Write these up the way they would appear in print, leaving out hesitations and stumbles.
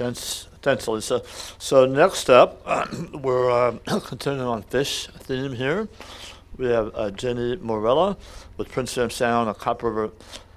Thanks, Lisa. So next up, we're continuing on fish theme here. We have Jenni Morella with Prince William Sound and Copper River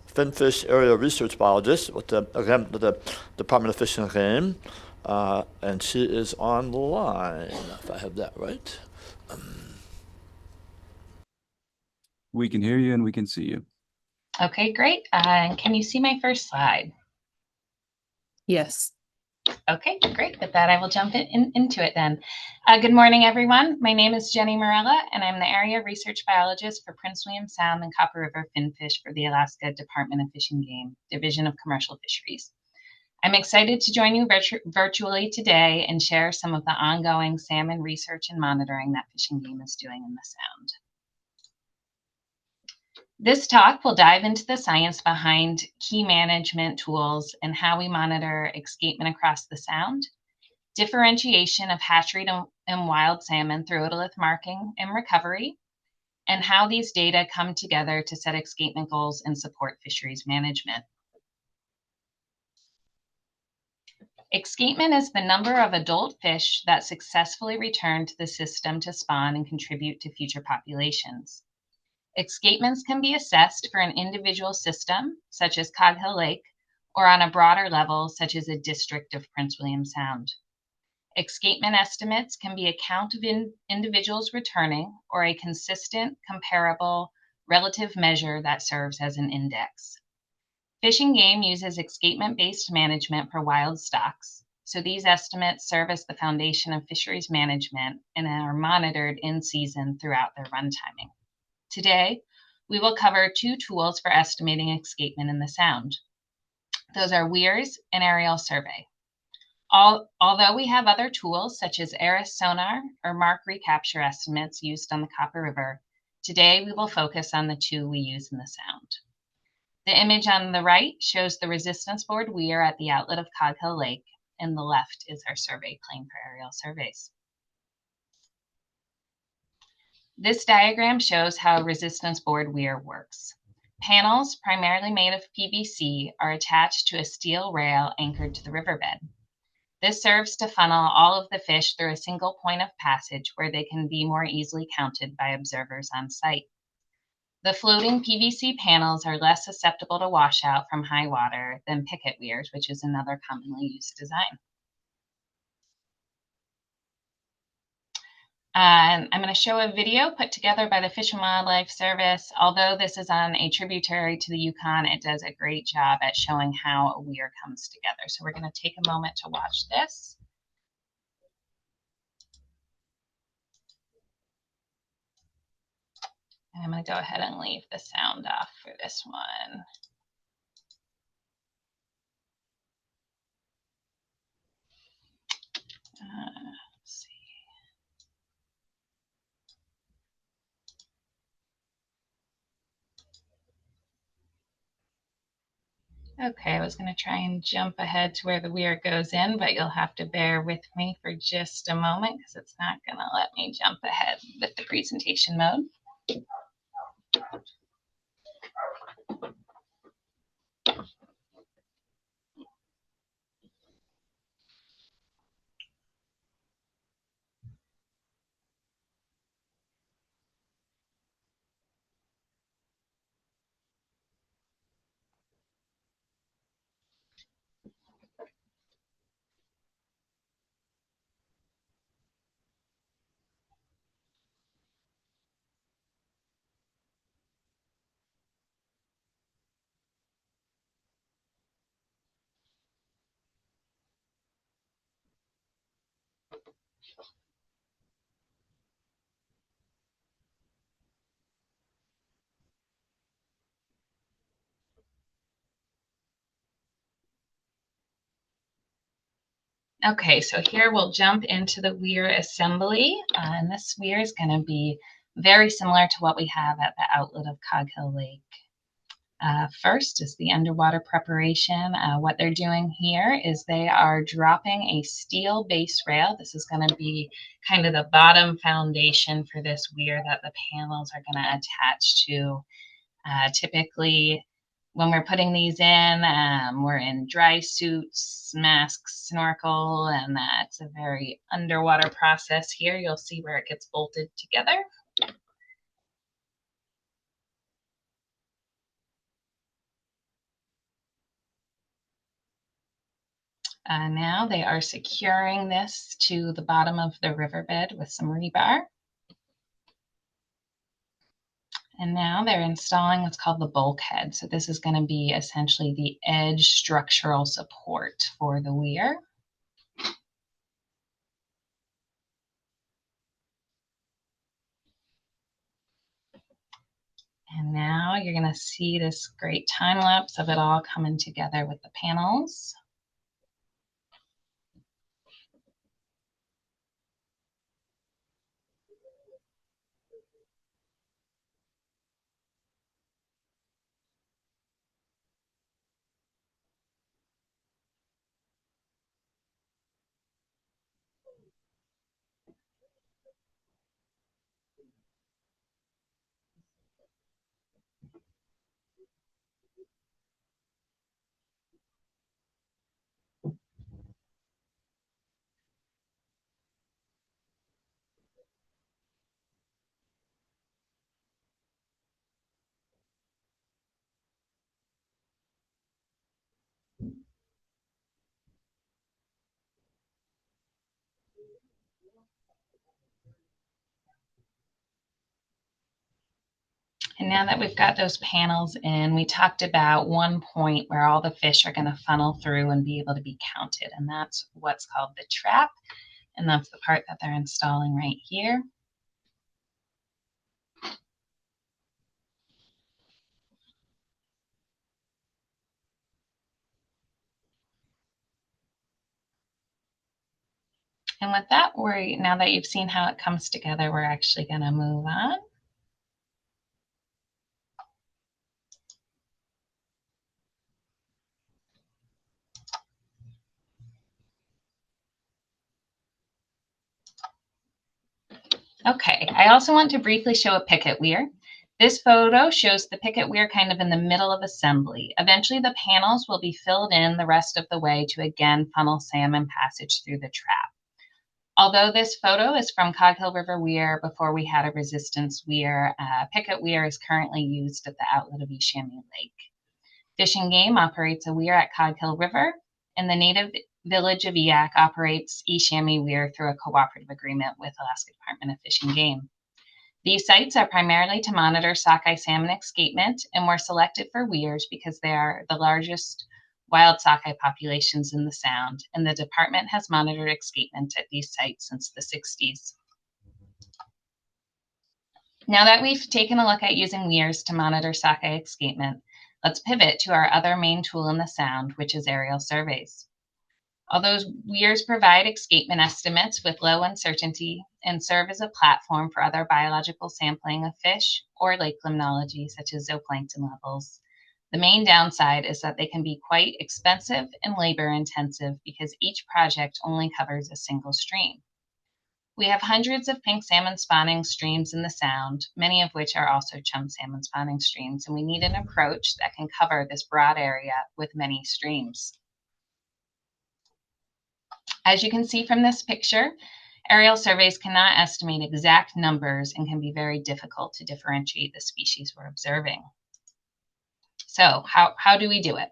Finfish Area Research Biologist with the Department of Fish and Game, and she is on the line, if I have that right. We can hear you and we can see you. Okay, great. Can you see my first slide? Yes. Okay, great. With that, I will jump into it then. Good morning, everyone. My name is Jenni Morella, and I'm the Area Research Biologist for Prince William Sound and Copper River Finfish for the Alaska Department of Fish and Game, Division of Commercial Fisheries. I'm excited to join you virtually today and share some of the ongoing salmon research and monitoring that Fish and Game is doing in the Sound. This talk will dive into the science behind key management tools and how we monitor escapement across the Sound, differentiation of hatchery and wild salmon through otolith marking and recovery, and how these data come together to set escapement goals and support fisheries management. Escapement is the number of adult fish that successfully return to the system to spawn and contribute to future populations. Escapements can be assessed for an individual system, such as Cog Hill Lake, or on a broader level, such as a district of Prince William Sound. Escapement estimates can be a count of individuals returning or a consistent, comparable, relative measure that serves as an index. Fish and Game uses escapement-based management for wild stocks, so these estimates serve as the foundation of fisheries management and are monitored in season throughout their run timing. Today, we will cover two tools for estimating escapement in the Sound. Those are WIRS and aerial survey. Although we have other tools such as ARIS sonar or mark recapture estimates used on the Copper River, today we will focus on the two we use in the Sound. The image on the right shows the resistance board weir at the outlet of Cog Hill Lake, and the left is our survey plane for aerial surveys. This diagram shows how a resistance board weir works. Panels, primarily made of PVC, are attached to a steel rail anchored to the riverbed. This serves to funnel all of the fish through a single point of passage where they can be more easily counted by observers on site. The floating PVC panels are less susceptible to washout from high water than picket weirs, which is another commonly used design. I'm going to show a video put together by the Fish and Wildlife Service. Although this is on a tributary to the Yukon, it does a great job at showing how a weir comes together. So we're going to take a moment to watch this. And I'm going to go ahead and leave the sound off for this one. Let's see. Okay, I was going to try and jump ahead to where the weir goes in, but you'll have to bear with me for just a moment because it's not going to let me jump ahead with the presentation mode. Okay, so here we'll jump into the weir assembly, and this weir is going to be very similar to what we have at the outlet of Cog Hill Lake. First is the underwater preparation. What they're doing here is they are dropping a steel base rail. This is going to be kind of the bottom foundation for this weir that the panels are going to attach to. Typically, When we're putting these in, we're in dry suits, masks, snorkel, and it's a very underwater process here. You'll see where it gets bolted together. Now they are securing this to the bottom of the riverbed with some rebar. And now they're installing what's called the bulkhead. So this is going to be essentially the edge structural support for the weir. And now you're going to see this great time lapse of it all coming together with the panels. And now that we've got those panels in, we talked about one point where all the fish are going to funnel through and be able to be counted. And that's what's called the trap. And that's the part that they're installing right here. And with that, now that you've seen how it comes together, we're actually going to move on. Okay, I also want to briefly show a picket weir. This photo shows the picket weir kind of in the middle of assembly. Eventually the panels will be filled in the rest of the way to again funnel salmon passage through the trap. Although this photo is from Cog Hill River Weir before we had a resistance weir, picket weir is currently used at the outlet of East Chamois Lake. Fish and Game operates a weir at Cog Hill River, and the native village of Eyak operates East Chamois Weir through a cooperative agreement with Alaska Department of Fish and Game. These sites are primarily to monitor sockeye salmon escapement and were selected for weirs because they are the largest wild sockeye populations in the Sound, and the department has monitored escapement at these sites since the 60s. Now that we've taken a look at using weirs to monitor sockeye escapement, let's pivot to our other main tool in the Sound, which is aerial surveys. Although weirs provide escapement estimates with low uncertainty and serve as a platform for other biological sampling of fish or lake limnology, such as zooplankton levels, the main downside is that they can be quite expensive and labor intensive because each project only covers a single stream. We have hundreds of pink salmon spawning streams in the Sound, many of which are also chum salmon spawning streams, and we need an approach that can cover this broad area with many streams. As you can see from this picture, aerial surveys cannot estimate exact numbers and can be very difficult to differentiate the species we're observing. So how do we do it?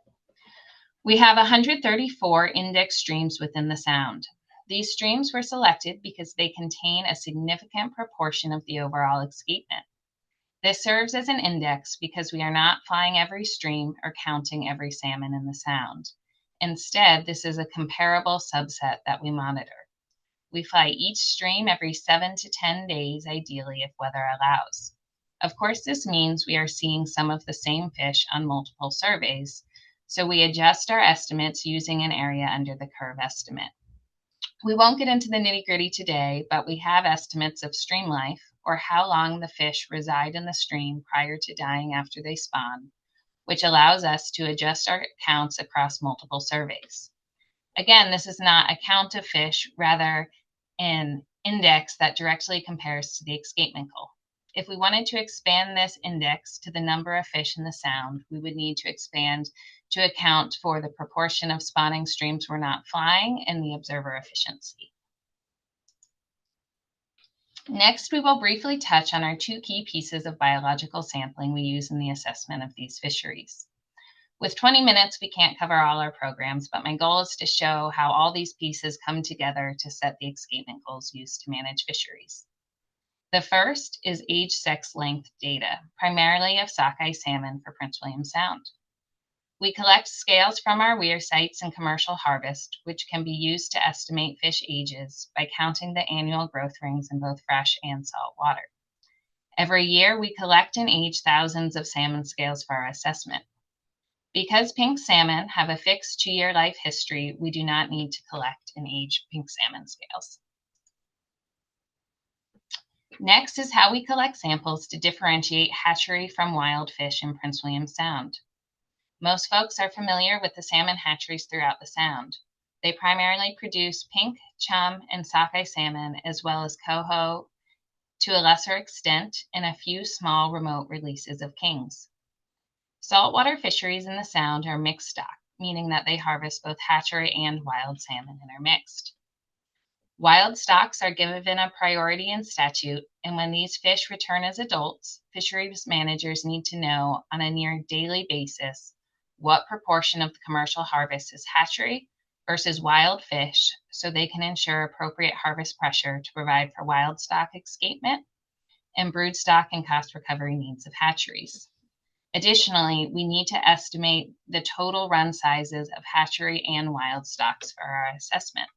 We have 134 index streams within the Sound. These streams were selected because they contain a significant proportion of the overall escapement. This serves as an index because we are not flying every stream or counting every salmon in the Sound. Instead, this is a comparable subset that we monitor. We fly each stream every 7 to 10 days, ideally, if weather allows. Of course, this means we are seeing some of the same fish on multiple surveys, so we adjust our estimates using an area under the curve estimate. We won't get into the nitty-gritty today, but we have estimates of stream life, or how long the fish reside in the stream prior to dying after they spawn, which allows us to adjust our counts across multiple surveys. Again, this is not a count of fish, rather an index that directly compares to the escapement goal. If we wanted to expand this index to the number of fish in the sound, we would need to expand to account for the proportion of spawning streams we're not flying and the observer efficiency. Next, we will briefly touch on our two key pieces of biological sampling we use in the assessment of these fisheries. With 20 minutes, we can't cover all our programs, but my goal is to show how all these pieces come together to set the escapement goals used to manage fisheries. The first is age, sex, length data, primarily of sockeye salmon for Prince William Sound. We collect scales from our weir sites and commercial harvest, which can be used to estimate fish ages by counting the annual growth rings in both fresh and salt water. Every year, we collect and age thousands of salmon scales for our assessment. Because pink salmon have a fixed 2-year life history, we do not need to collect and age pink salmon scales. Next is how we collect samples to differentiate hatchery from wild fish in Prince William Sound. Most folks are familiar with the salmon hatcheries throughout the Sound. They primarily produce pink, chum, and sockeye salmon, as well as coho to a lesser extent, and a few small remote releases of kings. Saltwater fisheries in the Sound are mixed stock, meaning that they harvest both hatchery and wild salmon intermixed. Wild stocks are given a priority in statute, and when these fish return as adults, fisheries managers need to know on a near daily basis what proportion of the commercial harvest is hatchery versus wild fish, so they can ensure appropriate harvest pressure to provide for wild stock escapement and brood stock and cost recovery needs of hatcheries. Additionally, we need to estimate the total run sizes of hatchery and wild stocks for our assessment.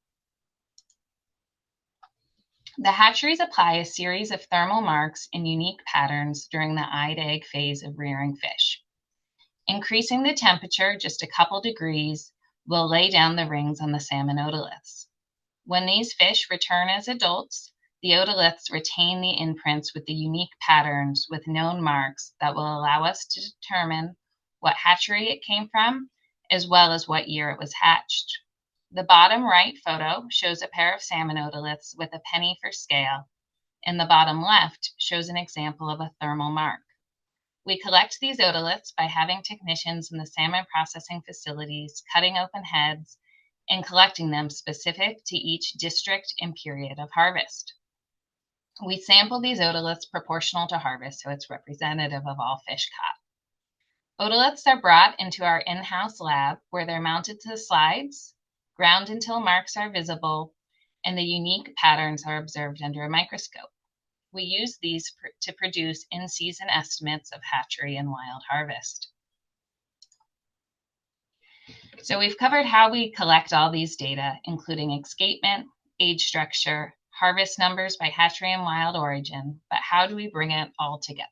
The hatcheries apply a series of thermal marks in unique patterns during the eye-to-egg phase of rearing fish. Increasing the temperature just a couple degrees will lay down the rings on the salmon otoliths. When these fish return as adults, the otoliths retain the imprints with the unique patterns with known marks that will allow us to determine what hatchery it came from, as well as what year it was hatched. The bottom right photo shows a pair of salmon otoliths with a penny for scale, and the bottom left shows an example of a thermal mark. We collect these otoliths by having technicians in the salmon processing facilities cutting open heads and collecting them specific to each district and period of harvest. We sample these otoliths proportional to harvest, so it's representative of all fish caught. Otoliths are brought into our in-house lab where they're mounted to the slides, ground until marks are visible, and the unique patterns are observed under a microscope. We use these to produce in-season estimates of hatchery and wild harvest. So we've covered how we collect all these data, including escapement, age structure, harvest numbers by hatchery and wild origin, but how do we bring it all together?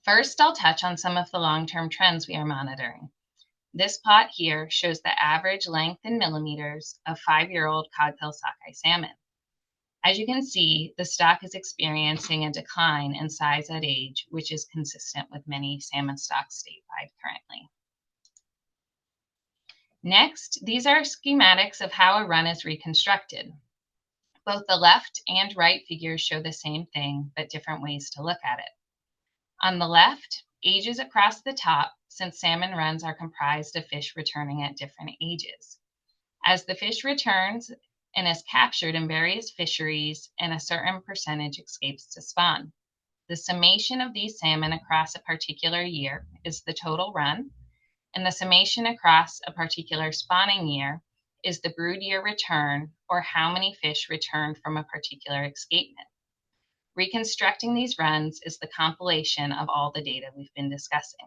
First, I'll touch on some of the long-term trends we are monitoring. This plot here shows the average length in millimeters of 5-year-old codpill sockeye salmon. As you can see, the stock is experiencing a decline in size at age, which is consistent with many salmon stocks statewide currently. Next, these are schematics of how a run is reconstructed. Both the left and right figures show the same thing, but different ways to look at it. On the left, ages across the top, since salmon runs are comprised of fish returning at different ages. As the fish returns and is captured in various fisheries, and a certain percentage escapes to spawn. The summation of these salmon across a particular year is the total run, and the summation across a particular spawning year is the brood year return, or how many fish returned from a particular escapement. Reconstructing these runs is the compilation of all the data we've been discussing.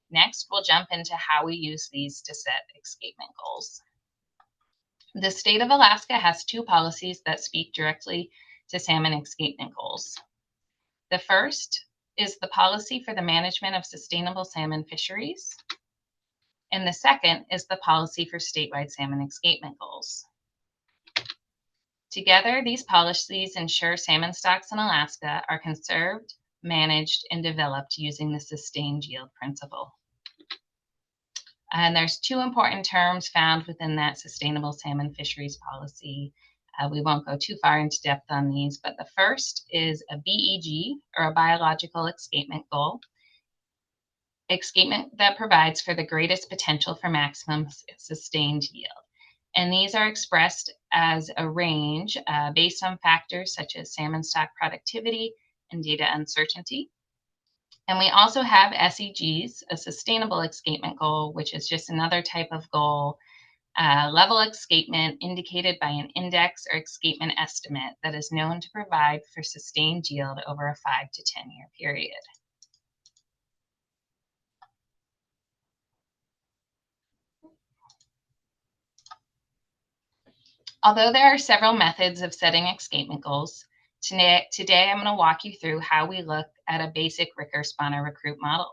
Next, we'll jump into how we use these to set escapement goals. The state of Alaska has 2 policies that speak directly to salmon escapement goals. The first is the policy for the management of sustainable salmon fisheries, and the second is the policy for statewide salmon escapement goals. Together, these policies ensure salmon stocks in Alaska are conserved, managed, and developed using the sustained yield principle. And there's 2 important terms found within that sustainable salmon fisheries policy, We won't go too far into depth on these, but the first is a BEG, or a biological escapement goal. Escapement that provides for the greatest potential for maximum sustained yield. And these are expressed as a range based on factors such as salmon stock productivity and data uncertainty. And we also have SEGs, a sustainable escapement goal, which is just another type of goal, level escapement indicated by an index or escapement estimate that is known to provide for sustained yield over a 5 to 10 year period. Although there are several methods of setting escapement goals, today I'm going to walk you through how we look at a basic Ricker spawner recruit model.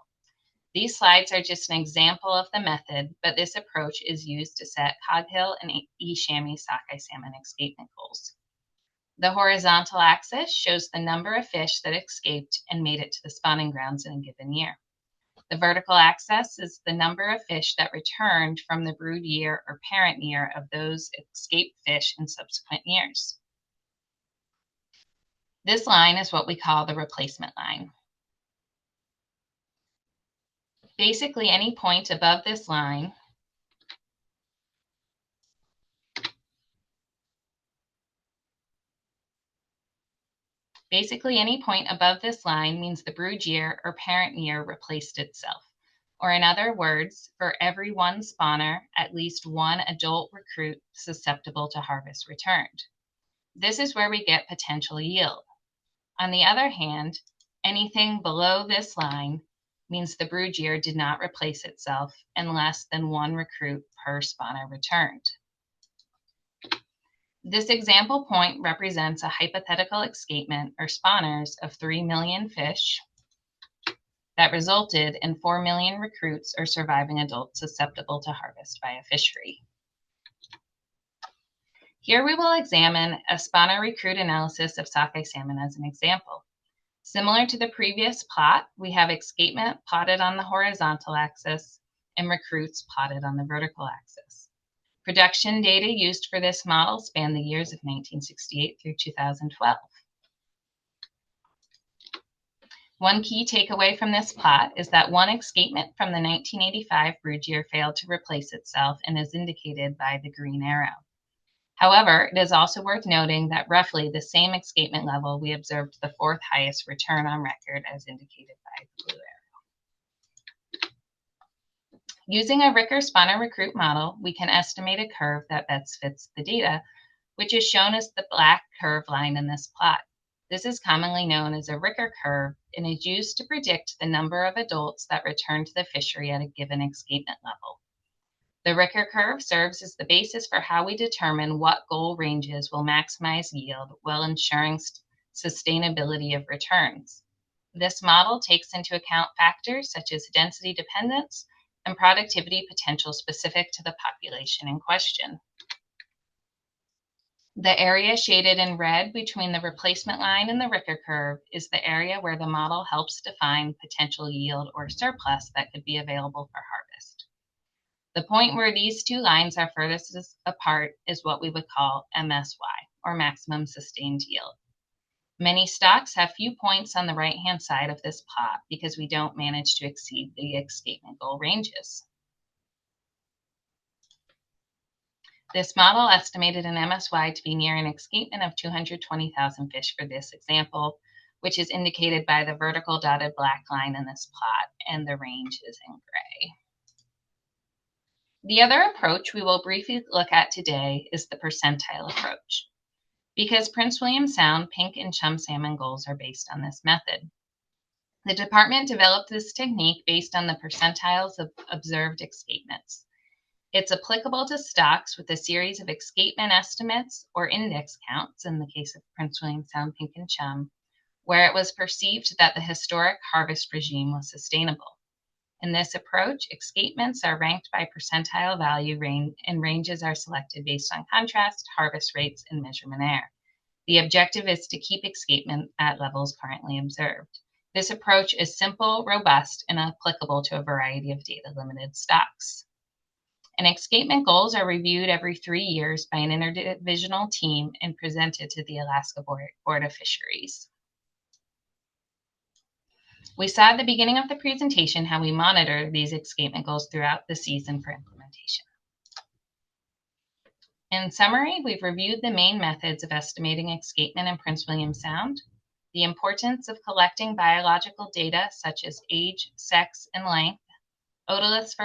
These slides are just an example of the method, but this approach is used to set codhill and e-chamois sockeye salmon escapement goals. The horizontal axis shows the number of fish that escaped and made it to the spawning grounds in a given year. The vertical axis is the number of fish that returned from the brood year or parent year of those escaped fish in subsequent years. This line is what we call the replacement line. Basically, any point above this line means the brood year or parent year replaced itself. Or in other words, for every one spawner, at least one adult recruit susceptible to harvest returned. This is where we get potential yield. On the other hand, anything below this line means the brood year did not replace itself and less than one recruit per spawner returned. This example point represents a hypothetical escapement or spawners of 3 million fish that resulted in 4 million recruits or surviving adults susceptible to harvest by a fishery. Here we will examine a spawner recruit analysis of sockeye salmon as an example. Similar to the previous plot, we have escapement plotted on the horizontal axis and recruits plotted on the vertical axis. Production data used for this model span the years of 1968 through 2012. One key takeaway from this plot is that one escapement from the 1985 brood year failed to replace itself and is indicated by the green arrow. However, it is also worth noting that roughly the same escapement level we observed the fourth highest return on record as indicated by the blue arrow. Using a Ricker spawner recruit model, we can estimate a curve that best fits the data, which is shown as the black curve line in this plot. This is commonly known as a Ricker curve and is used to predict the number of adults that return to the fishery at a given escapement level. The Ricker curve serves as the basis for how we determine what goal ranges will maximize yield while ensuring sustainability of returns. This model takes into account factors such as density dependence and productivity potential specific to the population in question. The area shaded in red between the replacement line and the Ricker curve is the area where the model helps define potential yield or surplus that could be available for harvest. The point where these two lines are furthest apart is what we would call MSY, or maximum sustained yield. Many stocks have few points on the right-hand side of this plot because we don't manage to exceed the escapement goal ranges. This model estimated an MSY to be near an escapement of 220,000 fish for this example, which is indicated by the vertical dotted black line in this plot, and the range is in gray. The other approach we will briefly look at today is the percentile approach. Because Prince William Sound pink and chum salmon goals are based on this method. The department developed this technique based on the percentiles of observed escapements. It's applicable to stocks with a series of escapement estimates or index counts, in the case of Prince William Sound pink and chum, where it was perceived that the historic harvest regime was sustainable. In this approach, escapements are ranked by percentile value and ranges are selected based on contrast, harvest rates, and measurement error. The objective is to keep escapement at levels currently observed. This approach is simple, robust, and applicable to a variety of data-limited stocks. And escapement goals are reviewed every 3 years by an interdivisional team and presented to the Alaska Board of Fisheries. We saw at the beginning of the presentation how we monitor these escapement goals throughout the season for implementation. In summary, we've reviewed the main methods of estimating escapement in Prince William Sound, the importance of collecting biological data such as age, sex, and length, otoliths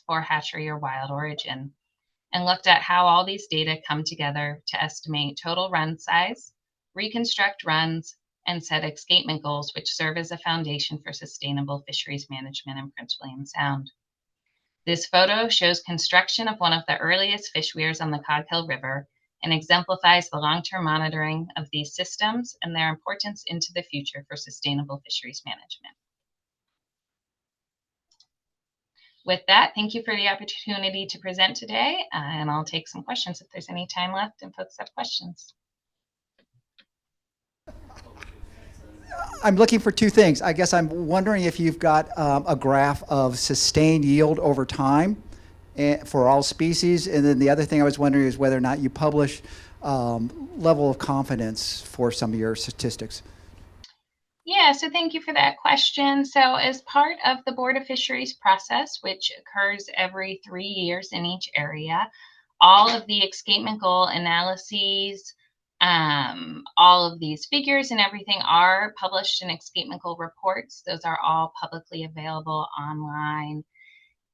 for hatchery or wild origin, and looked at how all these data come together to estimate total run size, reconstruct runs, and set escapement goals, which serve as a foundation for sustainable fisheries management in Prince William Sound. This photo shows construction of one of the earliest fish weirs on the Codkill River and exemplifies the long-term monitoring of these systems and their importance into the future for sustainable fisheries management. With that, thank you for the opportunity to present today, and I'll take some questions if there's any time left and folks have questions. I'm looking for two things. I guess I'm wondering if you've got a graph of sustained yield over time for all species. And then the other thing I was wondering is whether or not you publish level of confidence for some of your statistics. Yeah, so thank you for that question. So as part of the Board of Fisheries process, which occurs every 3 years in each area, all of the escapement goal analyses, all of these figures and everything are published in escapement goal reports. Those are all publicly available online.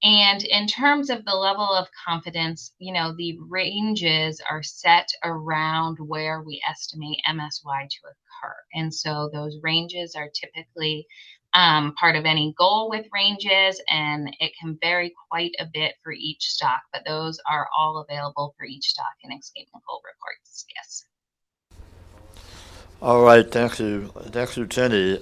And in terms of the level of confidence, the ranges are set around where we estimate MSY to occur. And so those ranges are typically part of any goal with ranges, and it can vary quite a bit for each stock, but those are all available for each stock in escapement goal reports, yes. All right, thank you, Jenny.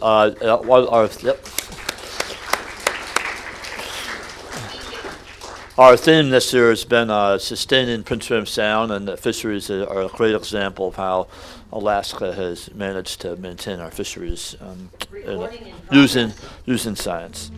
Our theme this year has been sustaining Prince William Sound, and the fisheries are a great example of how Alaska has managed to maintain our fisheries using science.